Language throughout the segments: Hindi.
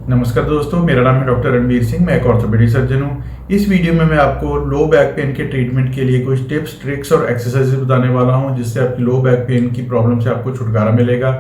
नमस्कार दोस्तों, मेरा नाम है डॉक्टर रणवीर सिंह। मैं एक ऑर्थोपेडिक सर्जन हूँ। इस वीडियो में मैं आपको लो बैक पेन के ट्रीटमेंट के लिए कुछ टिप्स, ट्रिक्स और एक्सरसाइजेस बताने वाला हूँ, जिससे आपकी लो बैक पेन की प्रॉब्लम से आपको छुटकारा मिलेगा।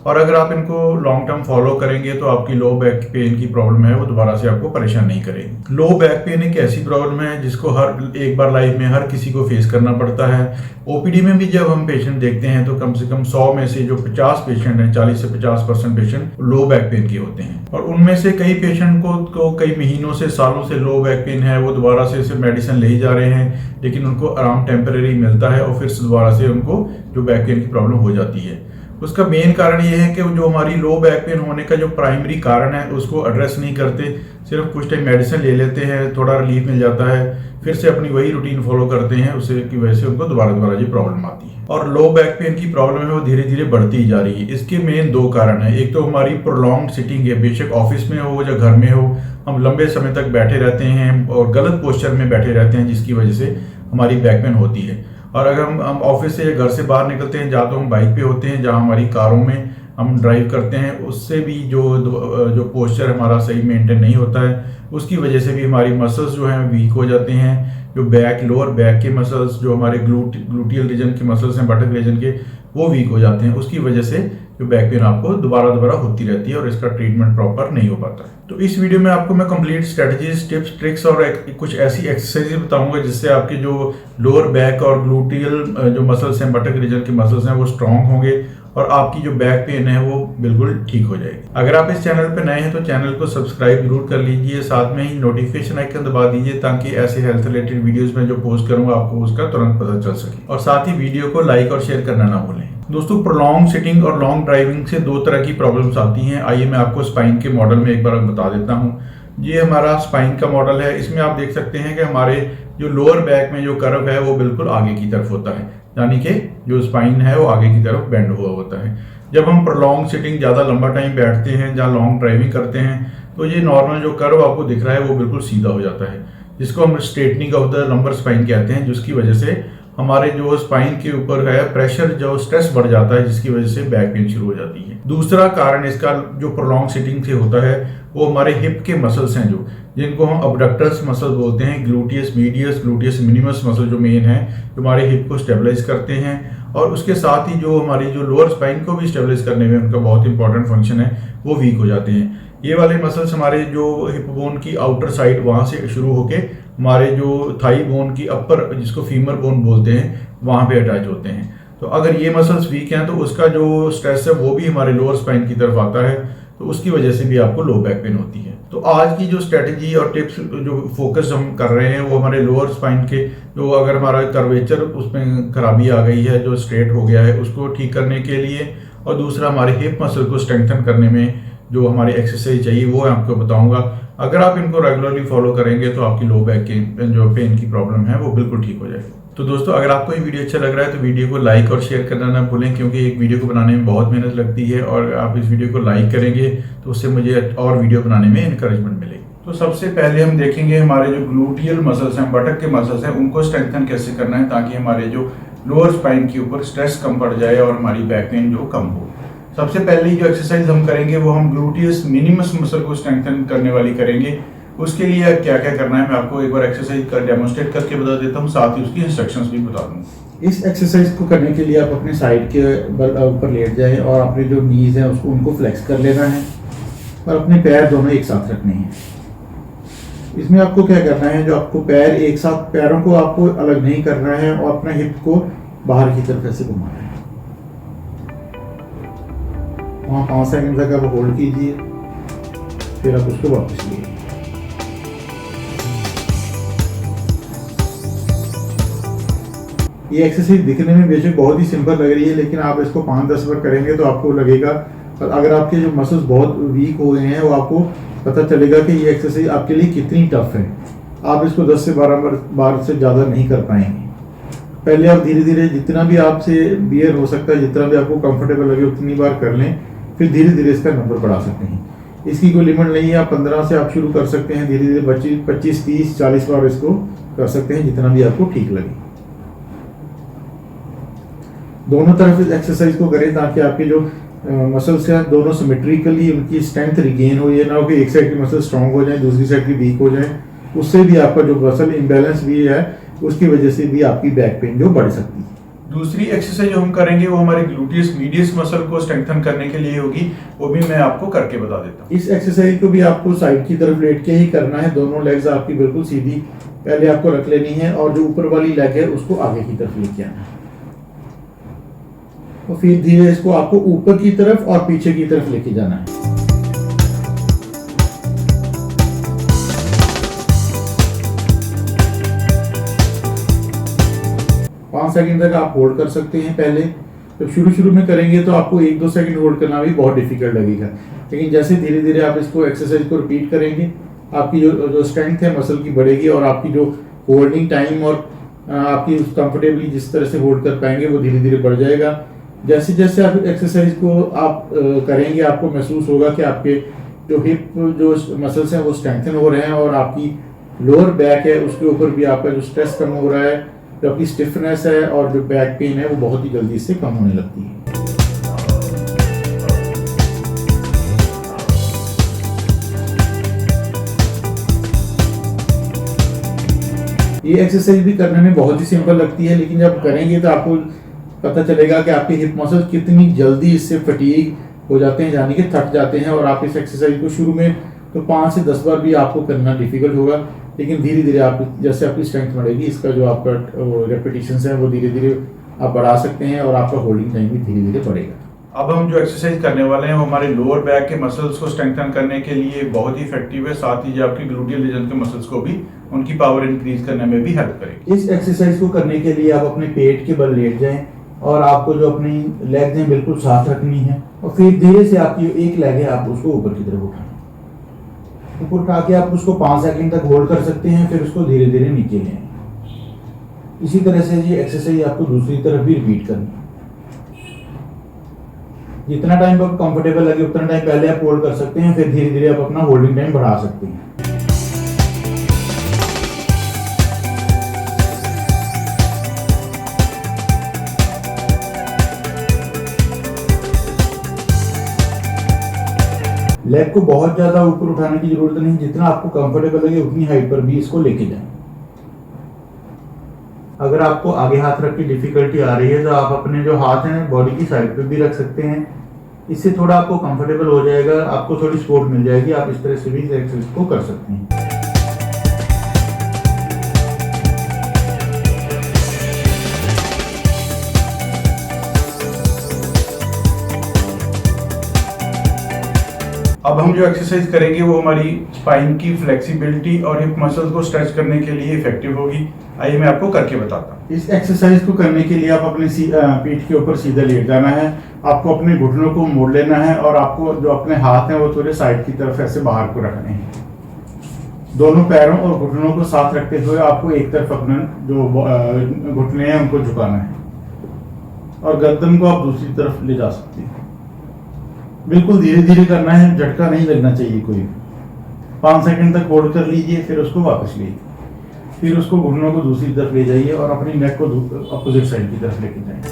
और अगर आप इनको लॉन्ग टर्म फॉलो करेंगे तो आपकी लो बैक पेन की प्रॉब्लम है वो दोबारा से आपको परेशान नहीं करेगी। लो बैक पेन एक ऐसी प्रॉब्लम है जिसको हर एक बार लाइफ में हर किसी को फेस करना पड़ता है। ओपीडी में भी जब हम पेशेंट देखते हैं तो कम से कम 100 में से जो 50 पेशेंट हैं, 40 से 50% पेशेंट लो बैक पेन के होते हैं। और उनमें से कई पेशेंट को कई महीनों से, सालों से लो बैक पेन है, वो दोबारा से सिर्फ मेडिसिन ले ही जा रहे हैं, लेकिन उनको आराम टेम्परेरी मिलता है और फिर दोबारा से उनको जो बैक पेन की प्रॉब्लम हो जाती है। उसका मेन कारण ये है कि जो हमारी लो बैक पेन होने का जो प्राइमरी कारण है उसको एड्रेस नहीं करते, सिर्फ कुछ टाइम मेडिसिन ले लेते हैं, थोड़ा रिलीफ मिल जाता है, फिर से अपनी वही रूटीन फॉलो करते हैं, उससे की वजह से उनको दोबारा ये प्रॉब्लम आती है। और लो बैक पेन की प्रॉब्लम है वो धीरे धीरे बढ़ती ही जा रही है। इसके मेन दो कारण है। एक तो हमारी प्रोलॉन्ग सिटिंग है, बेशक ऑफिस में हो या घर में हो, हम लंबे समय तक बैठे रहते हैं और गलत पोस्चर में बैठे रहते हैं, जिसकी वजह से हमारी बैक पेन होती है। और अगर हम ऑफिस से या घर से बाहर निकलते हैं, या तो हम बाइक पे होते हैं, जहाँ हमारी कारों में हम ड्राइव करते हैं, उससे भी जो पोस्चर हमारा सही मेंटेन नहीं होता है, उसकी वजह से भी हमारी मसल्स जो हैं वीक हो जाते हैं। जो लोअर बैक के मसल्स, जो हमारे ग्लूटियल रीजन के मसल्स हैं, बटक रीजन के, वो वीक हो जाते हैं। उसकी वजह से जो बैक पेन आपको दोबारा होती रहती है और इसका ट्रीटमेंट प्रॉपर नहीं हो पाता है। तो इस वीडियो में आपको मैं कंप्लीट स्ट्रेटजीज, टिप्स, ट्रिक्स और कुछ ऐसी एक्सरसाइज बताऊंगा जिससे आपके जो लोअर बैक और ग्लूटियल जो मसल्स हैं, बटक रीजन के मसल्स हैं, वो स्ट्रांग होंगे और आपकी जो बैक पेन है वो बिल्कुल ठीक हो जाएगी। अगर आप इस चैनल पर नए हैं तो चैनल को सब्सक्राइब जरूर कर लीजिए, साथ में ही नोटिफिकेशन आइकन दबा दीजिए, ताकि ऐसे हेल्थ रिलेटेड वीडियोस में जो पोस्ट करूंगा आपको उसका तुरंत पता चल सके। और साथ ही वीडियो को लाइक और शेयर करना ना भूलें। दोस्तों, प्रोलॉन्ग सिटिंग और लॉन्ग ड्राइविंग से दो तरह की प्रॉब्लम्स आती हैं। आइए मैं आपको स्पाइन के मॉडल में एक बार बता देता हूँ। ये हमारा स्पाइन का मॉडल है। इसमें आप देख सकते हैं कि हमारे जो लोअर बैक में जो कर्व है वो बिल्कुल आगे की तरफ होता है, यानी कि जो स्पाइन है वो आगे की तरफ बेंड हुआ होता है। जब हम प्रोलॉन्ग सिटिंग, ज़्यादा लंबा टाइम बैठते हैं, जहाँ लॉन्ग ड्राइविंग करते हैं, तो ये नॉर्मल जो कर्व आपको दिख रहा है वो बिल्कुल सीधा हो जाता है, जिसको हम straightening of the lumbar spine कहते हैं, जिसकी वजह से हमारे जो स्पाइन के ऊपर है प्रेशर, जो स्ट्रेस बढ़ जाता है, जिसकी वजह से बैक पेन शुरू हो जाती है। दूसरा कारण इसका जो प्रोलॉन्ग सिटिंग से होता है वो हमारे हिप के मसल्स हैं, जिनको हम अबडक्टर्स मसल बोलते हैं। Gluteus medius, gluteus minimus muscle जो मेन है, जो हमारे हिप को स्टेबलाइज करते हैं, और उसके साथ ही जो हमारी जो लोअर स्पाइन को भी स्टेबलाइज करने में उनका बहुत इंपॉर्टेंट फंक्शन है, वो वीक हो जाते हैं। ये वाले मसल्स हमारे जो हिप बोन की आउटर साइड, वहाँ से शुरू होके हमारे जो थाई बोन की अपर, जिसको फीमर बोन बोलते हैं, वहाँ पे अटैच होते हैं। तो अगर ये मसल्स वीक हैं तो उसका जो स्ट्रेस है वो भी हमारे लोअर स्पाइन की तरफ आता है, तो उसकी वजह से भी आपको लो बैक पेन होती है। तो आज की जो स्ट्रेटजी और टिप्स, जो फोकस हम कर रहे हैं, वो हमारे लोअर स्पाइन के जो, अगर हमारा कर्वेचर उसमें खराबी आ गई है, जो स्ट्रेट हो गया है, उसको ठीक करने के लिए, और दूसरा हमारे हिप मसल को स्ट्रेंथन करने में जो हमारी एक्सरसाइज चाहिए वो आपको बताऊंगा। अगर आप इनको रेगुलरली फॉलो करेंगे तो आपकी लो बैक के जो पेन की प्रॉब्लम है वो बिल्कुल ठीक हो जाएगी। तो दोस्तों, अगर आपको ये वीडियो अच्छा लग रहा है तो वीडियो को लाइक और शेयर करना ना भूलें, क्योंकि एक वीडियो को बनाने में बहुत मेहनत लगती है, और आप इस वीडियो को लाइक करेंगे तो उससे मुझे और वीडियो बनाने में इंकरेजमेंट मिलेगी। तो सबसे पहले हम देखेंगे हमारे जो ग्लूटियल मसल्स हैं, बटक के मसल्स हैं, उनको स्ट्रेंथन कैसे करना है, ताकि हमारे जो लोअर स्पाइन के ऊपर स्ट्रेस कम पड़ जाए और हमारी बैक पेन जो कम हो। सबसे पहले जो एक्सरसाइज हम करेंगे वो हम ग्लूटियस मिनिमस मसल को स्ट्रेंथन करने वाली करेंगे। उसके लिए क्या क्या करना है मैं आपको एक बार एक्सरसाइज कर डेमोन्स्ट्रेट करके बता देता हूँ, साथ ही उसकी इंस्ट्रक्शंस भी बता दूँगा। इस एक्सरसाइज को करने के लिए आप अपने साइड के ऊपर लेट जाएं और अपने जो नीज हैं उसको उनको फ्लेक्स कर लेना है और अपने पैर दोनों एक साथ रखने हैं। इसमें आपको क्या करना है, जो आपको पैर एक साथ, पैरों को आपको अलग नहीं करना है और अपना हिप को बाहर की तरफ ऐसे घुमाना है। वहाँ 5 सेकंड तक आप होल्ड कीजिए, फिर आप उसको वापस लिए। ये एक्सरसाइज दिखने में बेशक बहुत ही सिंपल लग रही है, लेकिन आप इसको 5-10 बार करेंगे तो आपको लगेगा, अगर आपके जो मसल्स बहुत वीक हो गए हैं वो आपको पता चलेगा कि ये एक्सरसाइज आपके लिए कितनी टफ है। आप इसको 10 से 12 बार से ज़्यादा नहीं कर पाएंगे। पहले आप धीरे धीरे, जितना भी आपसे बियर हो सकता है, जितना भी आपको कंफर्टेबल लगे उतनी बार कर लें, फिर धीरे धीरे इसका नंबर बढ़ा सकते हैं। इसकी कोई लिमिट नहीं है, आप 15 से आप शुरू कर सकते हैं, धीरे धीरे 25, 30, 40 बार इसको कर सकते हैं, जितना भी आपको ठीक लगे। दोनों तरफ इस एक्सरसाइज को करें ताकि आपके जो मसल्स हैं दोनों सिमेट्रिकली उनकी स्ट्रेंथ रिगेन हो, ये ना हो कि एक साइड की मसल स्ट्रांग हो जाए दूसरी साइड की वीक हो जाए, उससे भी आपका जो मसल इम्बैलेंस भी है उसकी वजह से भी आपकी बैक पेन जो बढ़ सकती है। दूसरी एक्सरसाइज जो हम करेंगे वो हमारे ग्लूटियस मीडियस मसल को स्ट्रेंथन करने के लिए होगी, वो भी मैं आपको करके बता देता हूँ। इस एक्सरसाइज को भी आपको साइड की तरफ लेट के ही करना है, दोनों लेग्स आपकी बिल्कुल सीधी पहले आपको रख लेनी है और जो ऊपर वाली लेग है उसको आगे की तरफ लेके आना है, और फिर धीरे इसको आपको ऊपर की तरफ और पीछे की तरफ लेके जाना है। पाँच सेकंड तक आप होल्ड कर सकते हैं। पहले जब शुरू में करेंगे तो आपको 1-2 सेकंड होल्ड करना भी बहुत डिफिकल्ट लगेगा, लेकिन जैसे धीरे धीरे आप इसको एक्सरसाइज को रिपीट करेंगे आपकी जो स्ट्रेंथ है मसल की बढ़ेगी और आपकी जो होल्डिंग टाइम और आपकी कंफर्टेबली जिस तरह से होल्ड कर पाएंगे वो धीरे धीरे बढ़ जाएगा। जैसे जैसे आप एक्सरसाइज को आप करेंगे आपको महसूस होगा कि आपके जो हिप जो मसल्स हैं वो स्ट्रेंथन हो रहे हैं और आपकी लोअर बैक है उसके ऊपर भी आपका जो स्ट्रेस कम हो रहा है, जो आपकी स्टिफनेस है और जो बैक पेन है वो बहुत ही जल्दी से कम होने लगती है। ये एक्सरसाइज भी करने में बहुत ही सिंपल लगती है, लेकिन जब करेंगे तो आपको पता चलेगा कि आपके हिप मसल कितनी जल्दी इससे फटीग हो जाते हैं, यानी कि थक जाते हैं। और आप इस एक्सरसाइज को शुरू में तो 5 से 10 बार भी आपको करना डिफिकल्ट होगा, लेकिन धीरे धीरे आप जैसे आपकी स्ट्रेंथ बढ़ेगी इसका जो आपका रेपिटेशंस है वो धीरे धीरे आप बढ़ा सकते हैं और आपका होल्डिंग टाइम भी धीरे धीरे बढ़ेगा। अब हम जो एक्सरसाइज करने वाले हैं वो हमारे लोअर बैक के मसल्स को स्ट्रेंथन करने के लिए बहुत ही इफेक्टिव है, साथ ही जो आपकी ग्लूटियल रीजन के मसल्स को भी उनकी पावर इंक्रीज करने में भी हेल्प करेगी। इस एक्सरसाइज को करने के लिए आप अपने पेट के बल लेट जाएं और आपको जो अपनी लेग्स हैं बिल्कुल साथ रखनी है, और फिर धीरे से आपकी एक लेग है आप उसको ऊपर की तरफ उठाएं। ऊपर उठा के आप उसको 5 सेकंड तक होल्ड कर सकते हैं, फिर उसको धीरे धीरे नीचे ले आएं। इसी तरह से ये एक्सरसाइज आपको दूसरी तरफ भी रिपीट करनी है। जितना टाइम आपको कंफर्टेबल लगे उतना टाइम पहले आप होल्ड कर सकते हैं, फिर धीरे धीरे आप अपना होल्डिंग टाइम बढ़ा सकते हैं। लेग को बहुत ज्यादा ऊपर उठाने की जरूरत नहीं, जितना आपको कंफर्टेबल लगे उतनी हाइट पर भी इसको लेके जाएं। अगर आपको आगे हाथ रख के डिफिकल्टी आ रही है तो आप अपने जो हाथ हैं बॉडी की साइड पे भी रख सकते हैं, इससे थोड़ा आपको कंफर्टेबल हो जाएगा, आपको थोड़ी सपोर्ट मिल जाएगी। आप इस तरह से भी एक्सरसाइज को कर सकते हैं। अब हम जो एक्सरसाइज करेंगे वो हमारी स्पाइन की फ्लेक्सिबिलिटी और हिप मसल्स को स्ट्रेच करने के लिए इफेक्टिव होगी। आइए मैं आपको करके बताता हूँ। इस एक्सरसाइज को करने के लिए आप अपने पीठ के ऊपर सीधा लेट जाना है, आपको अपने घुटनों को मोड़ लेना है और आपको जो अपने हाथ हैं वो थोड़े साइड की तरफ ऐसे बाहर को रखने हैं। दोनों पैरों और घुटनों को साथ रखते हुए आपको एक तरफ अपने जो घुटने हैं उनको झुकाना है और गर्दन को आप दूसरी तरफ ले जा सकते हैं। बिल्कुल धीरे धीरे करना है, झटका नहीं लगना चाहिए कोई। 5 सेकंड तक होल्ड कर लीजिए, फिर उसको वापस लीजिए, फिर उसको घुटनों को दूसरी तरफ ले जाइए और अपनी नेक को अपोजिट साइड की तरफ लेके जाइए।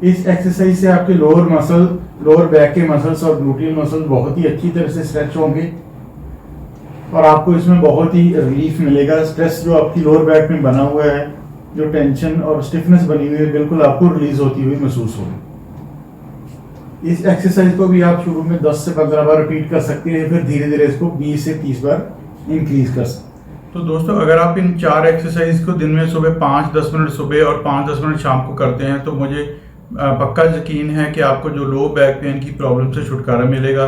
इस एक्सरसाइज से आपके लोअर मसल, लोअर बैक के मसल्स और ग्लूटियल मसल बहुत ही अच्छी तरह से स्ट्रेच होंगे और आपको इसमें बहुत ही रिलीफ मिलेगा। स्ट्रेस जो आपकी लोअर बैक में बना हुआ है, जो टेंशन और स्टिफनेस बनी हुई है, बिल्कुल आपको रिलीज होती हुई महसूस होगी। इस एक्सरसाइज को भी आप शुरू में 10 से 15 बार रिपीट कर सकते हैं, फिर धीरे धीरे इसको 20 से 30 बार इंक्रीज कर सकते हैं। तो दोस्तों अगर आप इन 4 एक्सरसाइज को दिन में सुबह 5-10 मिनट सुबह और 5-10 मिनट शाम को करते हैं तो मुझे पक्का यकीन है कि आपको जो लो बैक पेन की प्रॉब्लम से छुटकारा मिलेगा।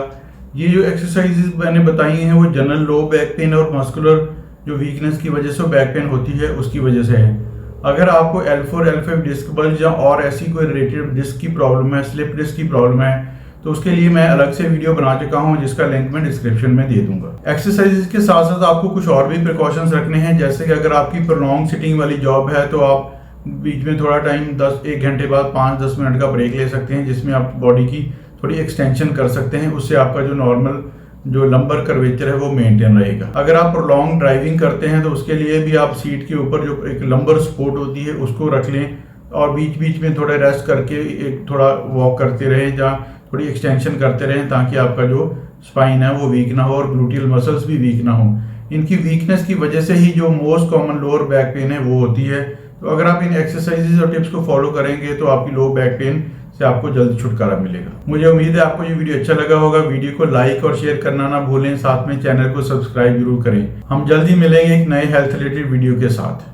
ये जो एक्सरसाइजेज मैंने बताई हैं वो जनरल लो बैक पेन और मस्कुलर जो वीकनेस की वजह से बैक पेन होती है उसकी वजह से है। अगर आपको L4 L5 डिस्क बल्ज या और ऐसी कोई रिलेटेड डिस्क की प्रॉब्लम है, स्लिप डिस्क की प्रॉब्लम है, तो उसके लिए मैं अलग से वीडियो बना चुका हूं जिसका लिंक मैं डिस्क्रिप्शन में दे दूंगा। एक्सरसाइजेज के साथ साथ आपको कुछ और भी प्रिकॉशंस रखने हैं, जैसे कि अगर आपकी प्रोलॉन्ग सिटिंग वाली जॉब है तो आप बीच में थोड़ा टाइम 1 घंटे बाद 5-10 मिनट का ब्रेक ले सकते हैं, जिसमें आप बॉडी की थोड़ी एक्सटेंशन कर सकते हैं। उससे आपका जो नॉर्मल जो लंबर कर्वेचर है वो मेंटेन रहेगा। अगर आप लॉन्ग ड्राइविंग करते हैं तो उसके लिए भी आप सीट के ऊपर जो एक लंबर सपोर्ट होती है उसको रख लें और बीच बीच में थोड़ा रेस्ट करके एक थोड़ा वॉक करते रहें, जहाँ थोड़ी एक्सटेंशन करते रहें, ताकि आपका जो स्पाइन है वो वीक ना हो और ग्लूटियल मसल्स भी वीक ना हो। इनकी वीकनेस की वजह से ही जो most common lower back pain है वो होती है। तो अगर आप इन एक्सरसाइजेज और टिप्स को फॉलो करेंगे तो आपकी लो बैक पेन से आपको जल्द छुटकारा मिलेगा। मुझे उम्मीद है आपको ये वीडियो अच्छा लगा होगा। वीडियो को लाइक और शेयर करना ना भूलें, साथ में चैनल को सब्सक्राइब जरूर करें। हम जल्द ही मिलेंगे एक नए हेल्थ रिलेटेड वीडियो के साथ।